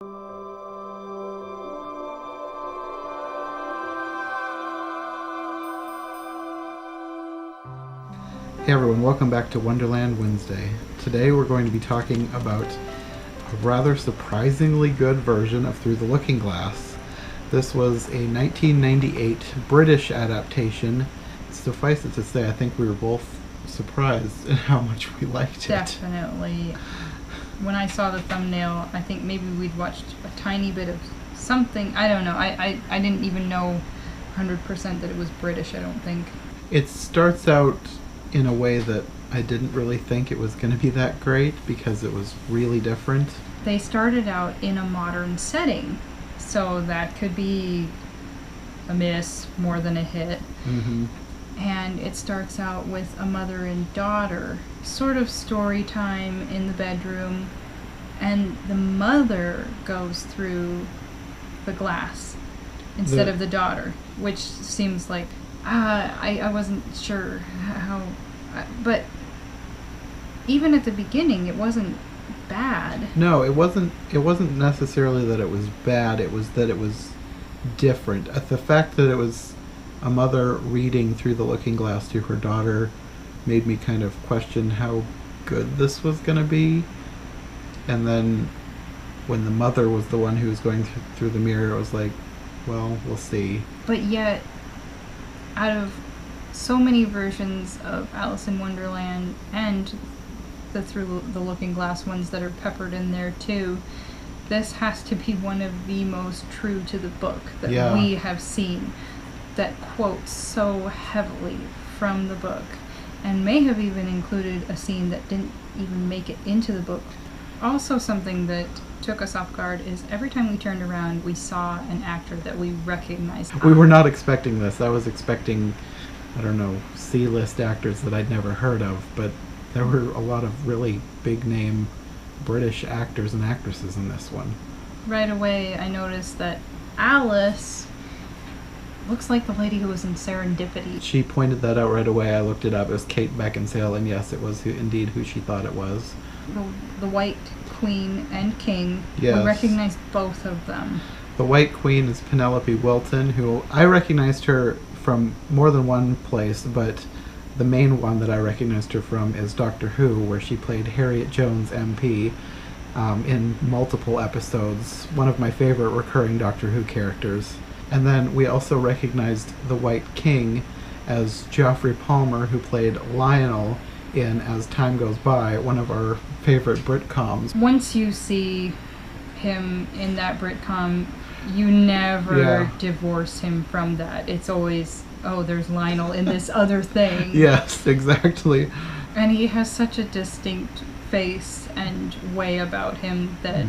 Hey everyone, welcome back to Wonderland Wednesday. Today we're going to be talking about a rather surprisingly good version of Through the Looking Glass. This was a 1998 British adaptation. Suffice it to say, I think we were both surprised at how much we liked it. Definitely. When I saw the thumbnail, I think maybe we'd watched a tiny bit of something. I don't know. I didn't even know 100% that it was British, I don't think. It starts out in a way that I didn't really think it was going to be that great because it was really different. They started out in a modern setting, so that could be a miss more than a hit. Mm-hmm. And it starts out with a mother and daughter, sort of story time in the bedroom, and the mother goes through the glass instead of the daughter, which seems like I wasn't sure how, but even at the beginning, it wasn't bad. No, it wasn't necessarily that it was bad. It was that it was different. The fact that it was a mother reading through the looking glass to her daughter made me kind of question how good this was going to be. And then when the mother was the one who was going through the mirror, it was like, well, we'll see. But yet, out of so many versions of Alice in Wonderland and the Through the Looking Glass ones that are peppered in there too, this has to be one of the most true to the book that we have seen, that quotes so heavily from the book and may have even included a scene that didn't even make it into the book. Also, something that took us off guard is every time we turned around, we saw an actor that we recognized. We were not expecting this. I was expecting, I don't know, C-list actors that I'd never heard of, but there were a lot of really big-name British actors and actresses in this one. Right away, I noticed that Alice looks like the lady who was in Serendipity. She pointed that out right away. I looked it up. It was Kate Beckinsale, and yes, it was indeed who she thought it was. The White Queen and King. Yes. We recognized both of them. The White Queen is Penelope Wilton, who I recognized her from more than one place, but the main one that I recognized her from is Doctor Who, where she played Harriet Jones MP in multiple episodes. One of my favorite recurring Doctor Who characters. And then we also recognized the White King as Geoffrey Palmer, who played Lionel in As Time Goes By, one of our favorite Britcoms. Once you see him in that Britcom, you never divorce him from that. It's always, oh, there's Lionel in this other thing. Yes, exactly. And he has such a distinct face and way about him that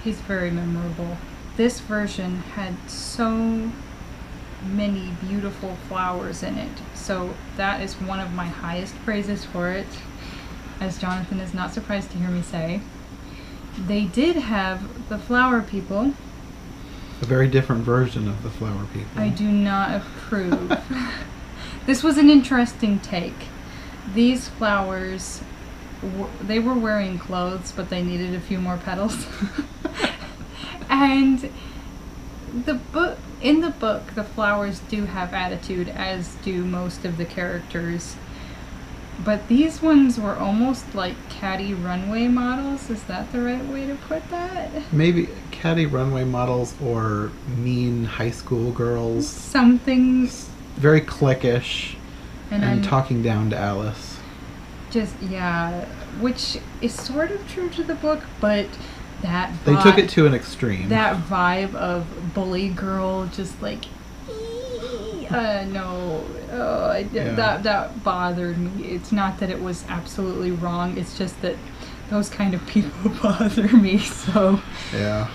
he's very memorable. This version had so many beautiful flowers in it, so that is one of my highest praises for it, as Jonathan is not surprised to hear me say. They did have the flower people. A very different version of the flower people. I do not approve. This was an interesting take. These flowers, they were wearing clothes, but they needed a few more petals. And in the book, the flowers do have attitude, as do most of the characters. But these ones were almost like catty runway models. Is that the right way to put that? Maybe catty runway models or mean high school girls. Something. Very cliquish and talking down to Alice. Just, yeah. Which is sort of true to the book, but that vibe, they took it to an extreme. That vibe of bully girl, just like, no, that bothered me. It's not that it was absolutely wrong. It's just that those kind of people bother me. So yeah.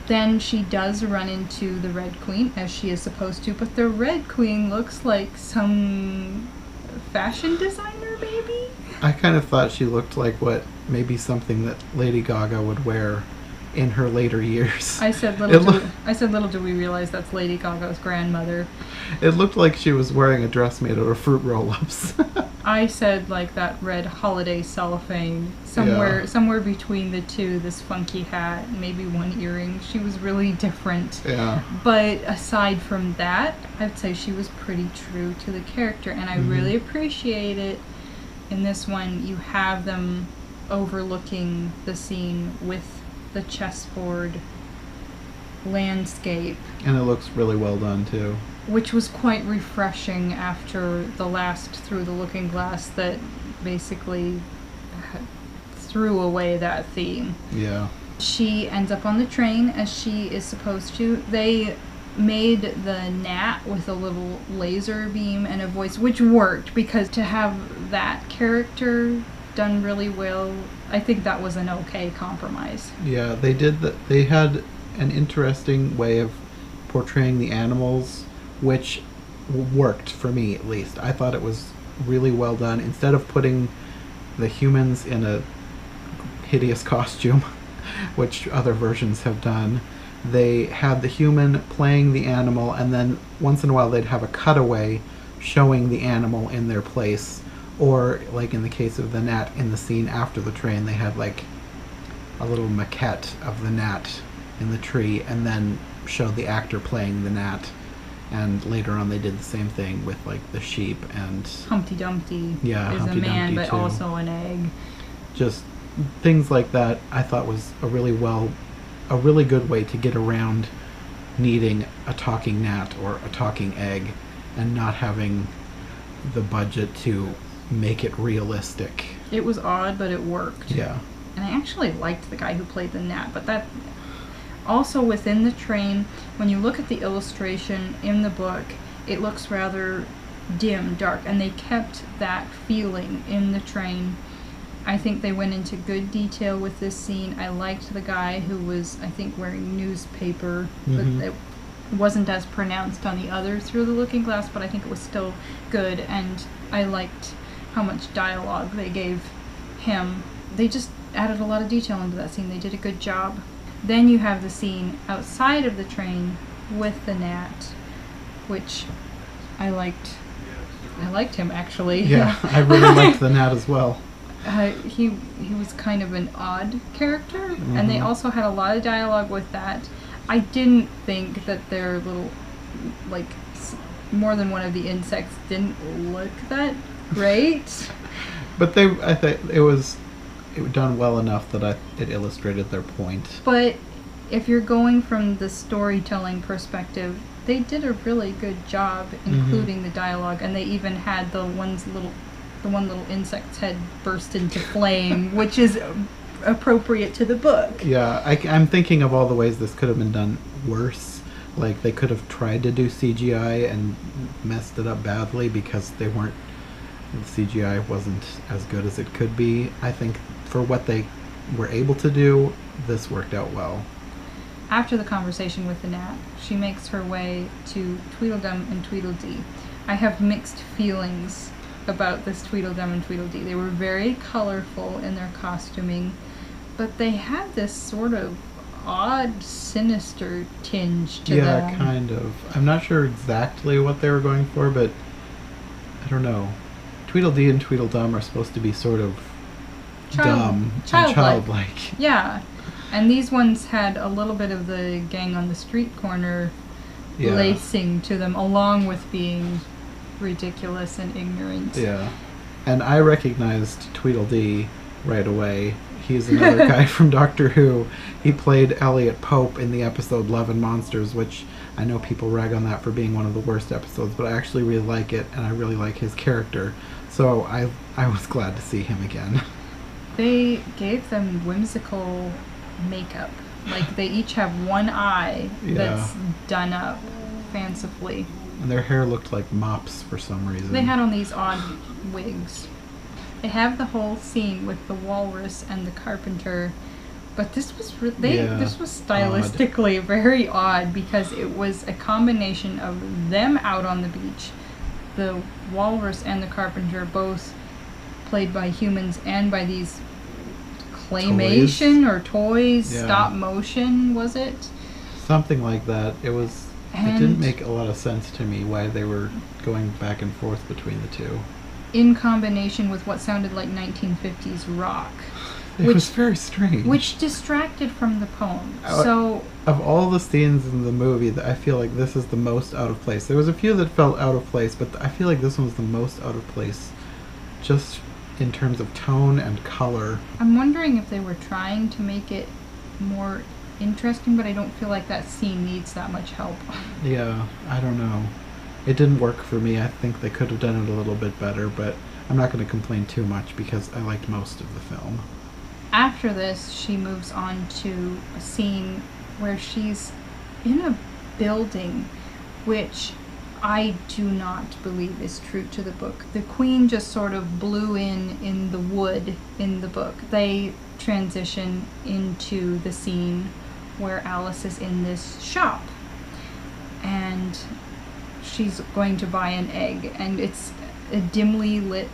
Then she does run into the Red Queen, as she is supposed to, but the Red Queen looks like some fashion designer, maybe? I kind of thought she looked like maybe something that Lady Gaga would wear in her later years. I said little do we realize that's Lady Gaga's grandmother. It looked like she was wearing a dress made out of fruit roll-ups. I said like that red holiday cellophane, somewhere between the two, this funky hat, maybe one earring. She was really different. Yeah. But aside from that, I'd say she was pretty true to the character, and I really appreciate it. In this one, you have them overlooking the scene with the chessboard landscape. And it looks really well done, too. Which was quite refreshing after the last Through the Looking Glass that basically threw away that theme. Yeah. She ends up on the train as she is supposed to. They made the gnat with a little laser beam and a voice, which worked, because to have that character done really well, I think that was an okay compromise. Yeah, they did that. They had an interesting way of portraying the animals, which worked for me, at least. I thought it was really well done. Instead of putting the humans in a hideous costume, which other versions have done, they had the human playing the animal, and then once in a while they'd have a cutaway showing the animal in their place. Or, like in the case of the gnat in the scene after the train, they had like a little maquette of the gnat in the tree, and then showed the actor playing the gnat. And later on they did the same thing with like the sheep and Humpty Dumpty is Humpty a man, Dumpty but too. also an egg. Just things like that I thought was a really good way to get around needing a talking gnat or a talking egg and not having the budget to make it realistic. It was odd, but it worked. Yeah. And I actually liked the guy who played the gnat, but that also within the train, when you look at the illustration in the book, it looks rather dim, dark, and they kept that feeling in the train. I think they went into good detail with this scene. I liked the guy who was, I think, wearing newspaper, but it wasn't as pronounced on the other Through the Looking Glass, but I think it was still good, and I liked how much dialogue they gave him. They just added a lot of detail into that scene. They did a good job. Then you have the scene outside of the train with the gnat, which I liked. I liked him, actually. Yeah, I really liked the gnat as well. He was kind of an odd character, and they also had a lot of dialogue with that. I didn't think that their little, like, more than one of the insects didn't look that great. But I think it was done well enough that it illustrated their point. But if you're going from the storytelling perspective, they did a really good job including the dialogue, and they even had the one little insect's head burst into flame, which is appropriate to the book. Yeah, I'm thinking of all the ways this could have been done worse. Like, they could have tried to do CGI and messed it up badly because the CGI wasn't as good as it could be. I think for what they were able to do, this worked out well. After the conversation with the gnat, she makes her way to Tweedledum and Tweedledee. I have mixed feelings about this Tweedledum and Tweedledee. They were very colorful in their costuming, but they had this sort of odd, sinister tinge to them. Yeah, kind of. I'm not sure exactly what they were going for, but I don't know. Tweedledee and Tweedledum are supposed to be sort of dumb and childlike. Yeah, and these ones had a little bit of the gang on the street corner lacing to them, along with being ridiculous and ignorant. Yeah, and I recognized Tweedledee right away. He's another guy from Doctor Who. He played Elliot Pope in the episode Love and Monsters, which I know people rag on that for being one of the worst episodes, but I actually really like it, and I really like his character. So I was glad to see him again. They gave them whimsical makeup. Like, they each have one eye that's done up fancifully. And their hair looked like mops for some reason. They had on these odd wigs. They have the whole scene with the Walrus and the Carpenter, but this was this was stylistically very odd, because it was a combination of them out on the beach, the Walrus and the Carpenter both played by humans and by these claymation or toys, stop motion, was it? Something like that. It was. It didn't make a lot of sense to me why they were going back and forth between the two. in combination with what sounded like 1950s rock. It was very strange. Which distracted from the poem. Of all the scenes in the movie, I feel like this is the most out of place. There was a few that felt out of place, but I feel like this one was the most out of place, just in terms of tone and color. I'm wondering if they were trying to make it more interesting, but I don't feel like that scene needs that much help. Yeah, I don't know. It didn't work for me. I think they could have done it a little bit better, but I'm not going to complain too much because I liked most of the film. After this, she moves on to a scene where she's in a building, which I do not believe is true to the book. The queen just sort of blew in the wood in the book. They transition into the scene where Alice is in this shop, and she's going to buy an egg, and it's a dimly lit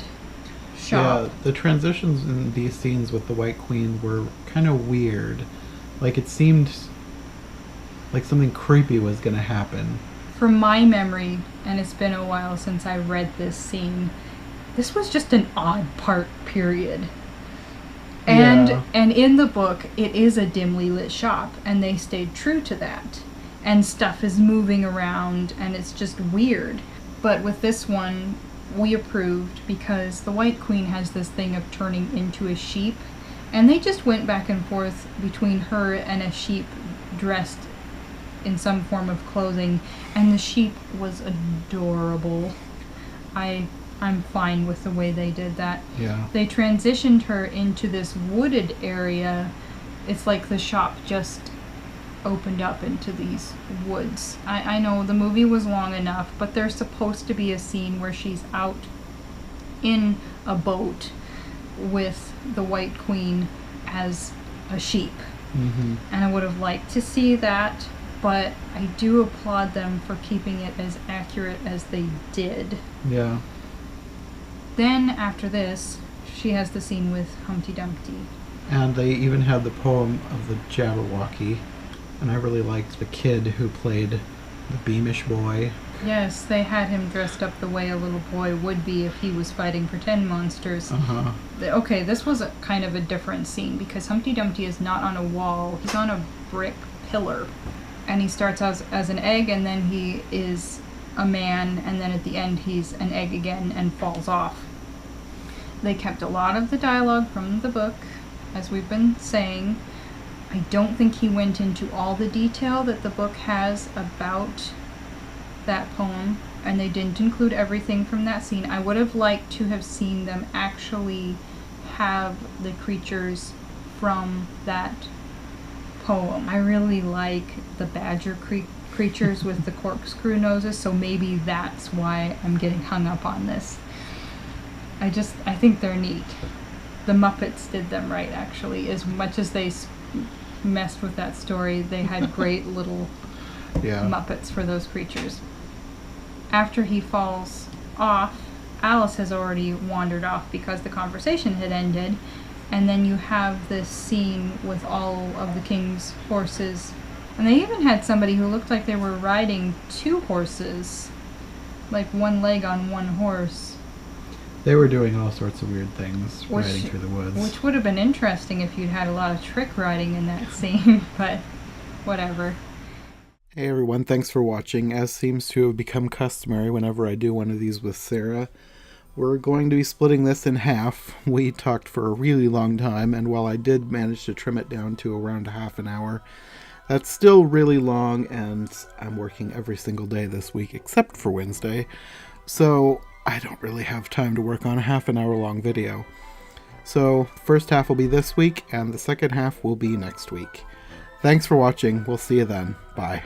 shop. Yeah, the transitions in these scenes with the White Queen were kind of weird. Like, it seemed like something creepy was going to happen. From my memory, and it's been a while since I read this scene, this was just an odd part, period. And in the book, it is a dimly lit shop, and they stayed true to that. And stuff is moving around, and it's just weird. But with this one, we approved because the White Queen has this thing of turning into a sheep, and they just went back and forth between her and a sheep dressed in some form of clothing, and the sheep was adorable. I'm fine with the way they did that. Yeah. They transitioned her into this wooded area. It's like the shop just opened up into these woods. I know the movie was long enough, but there's supposed to be a scene where she's out in a boat with the White Queen as a sheep. Mm-hmm. And I would have liked to see that, but I do applaud them for keeping it as accurate as they did. Yeah. Then, after this, she has the scene with Humpty Dumpty. And they even had the poem of the Jabberwocky. And I really liked the kid who played the Beamish boy. Yes, they had him dressed up the way a little boy would be if he was fighting pretend monsters. Uh-huh. Okay, this was kind of a different scene because Humpty Dumpty is not on a wall. He's on a brick pillar. And he starts out as an egg, and then he is a man, and then at the end he's an egg again and falls off. They kept a lot of the dialogue from the book, as we've been saying. I don't think he went into all the detail that the book has about that poem, and they didn't include everything from that scene. I would have liked to have seen them actually have the creatures from that poem. I really like the badger creatures with the corkscrew noses, so maybe that's why I'm getting hung up on this. I think they're neat. The Muppets did them right, actually. As much as they messed with that story, they had great little Muppets for those creatures. After he falls off, Alice has already wandered off because the conversation had ended, and then you have this scene with all of the king's horses, and they even had somebody who looked like they were riding two horses, like one leg on one horse. They were doing all sorts of weird things, riding through the woods. Which would have been interesting if you'd had a lot of trick riding in that scene, but whatever. Hey everyone, thanks for watching. As seems to have become customary whenever I do one of these with Sarah, we're going to be splitting this in half. We talked for a really long time, and while I did manage to trim it down to around half an hour, that's still really long, and I'm working every single day this week except for Wednesday, so I don't really have time to work on a half an hour long video. So, first half will be this week, and the second half will be next week. Thanks for watching. We'll see you then. Bye.